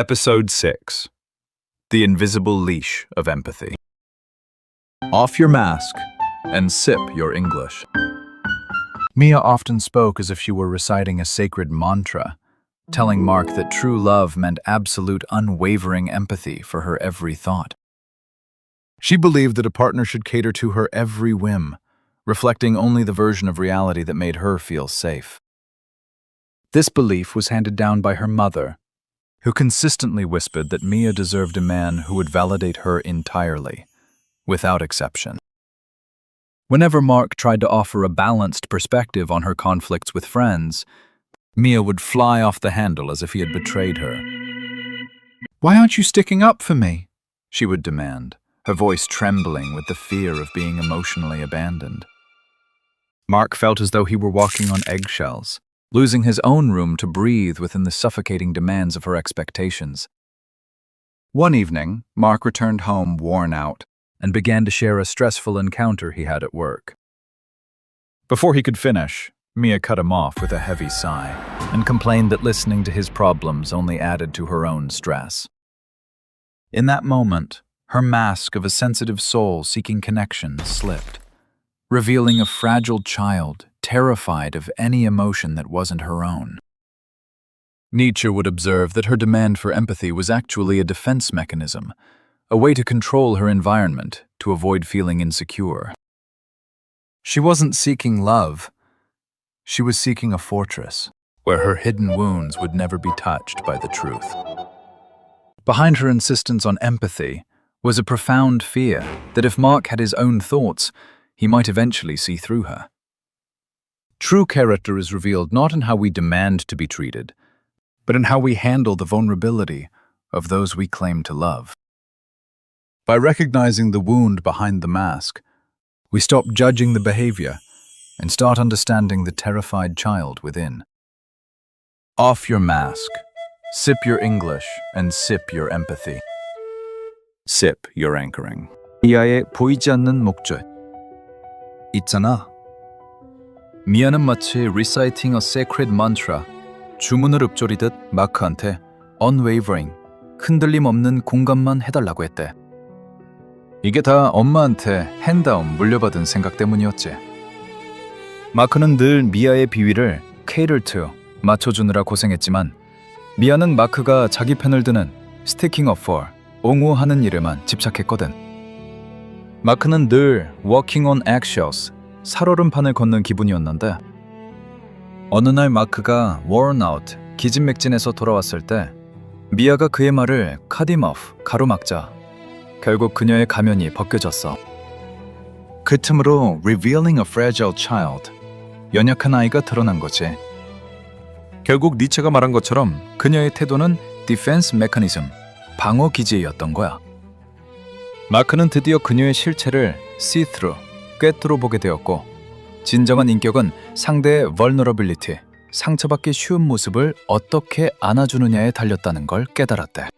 Episode 6. The Invisible Leash of Empathy. Off your mask and sip your English. Mia often spoke as if she were reciting a sacred mantra, telling Mark that true love meant absolute unwavering empathy for her every thought. She believed that a partner should cater to her every whim, reflecting only the version of reality that made her feel safe. This belief was handed down by her mother, who consistently whispered that Mia deserved a man who would validate her entirely, without exception. Whenever Mark tried to offer a balanced perspective on her conflicts with friends, Mia would fly off the handle as if he had betrayed her. "Why aren't you sticking up for me?" she would demand, her voice trembling with the fear of being emotionally abandoned. Mark felt as though he were walking on eggshells, losing his own room to breathe within the suffocating demands of her expectations. One evening, Mark returned home worn out and began to share a stressful encounter he had at work. Before he could finish, Mia cut him off with a heavy sigh and complained that listening to his problems only added to her own stress. In that moment, her mask of a sensitive soul seeking connection slipped, revealing a fragile child terrified of any emotion that wasn't her own. Nietzsche would observe that her demand for empathy was actually a defense mechanism, a way to control her environment to avoid feeling insecure. She wasn't seeking love. She was seeking a fortress where her hidden wounds would never be touched by the truth. Behind her insistence on empathy was a profound fear that if Mark had his own thoughts, he might eventually see through her. True character is revealed not in how we demand to be treated, but in how we handle the vulnerability of those we claim to love. By recognizing the wound behind the mask, we stop judging the behavior and start understanding the terrified child within. Off your mask, sip your English, and sip your empathy. Sip your anchoring. 미아의 보이지 않는 목젖. 있잖아. 미아는 마치 reciting a sacred mantra, 주문을 읊조리듯 마크한테 unwavering, 흔들림 없는 공감만 해달라고 했대. 이게 다 엄마한테 핸다운 물려받은 생각 때문이었지. 마크는 늘 미아의 비위를 cater to, 맞춰주느라 고생했지만 미아는 마크가 자기 편을 드는 sticking up for, 옹호하는 일에만 집착했거든. 마크는 늘 walking on eggshells, 살얼음판을 걷는 기분이었는데 어느 날 마크가 worn out, 기진맥진해서 돌아왔을 때 미아가 그의 말을 cut him off, 가로막자 결국 그녀의 가면이 벗겨졌어. 그 틈으로 revealing a fragile child, 연약한 아이가 드러난 거지. 결국 니체가 말한 것처럼 그녀의 태도는 defense mechanism, 방어 기제였던 거야. 마크는 드디어 그녀의 실체를 see through, 꿰뚫어 보게 되었고 진정한 인격은 상대의 vulnerability, 상처받기 쉬운 모습을 어떻게 안아주느냐에 달렸다는 걸 깨달았대.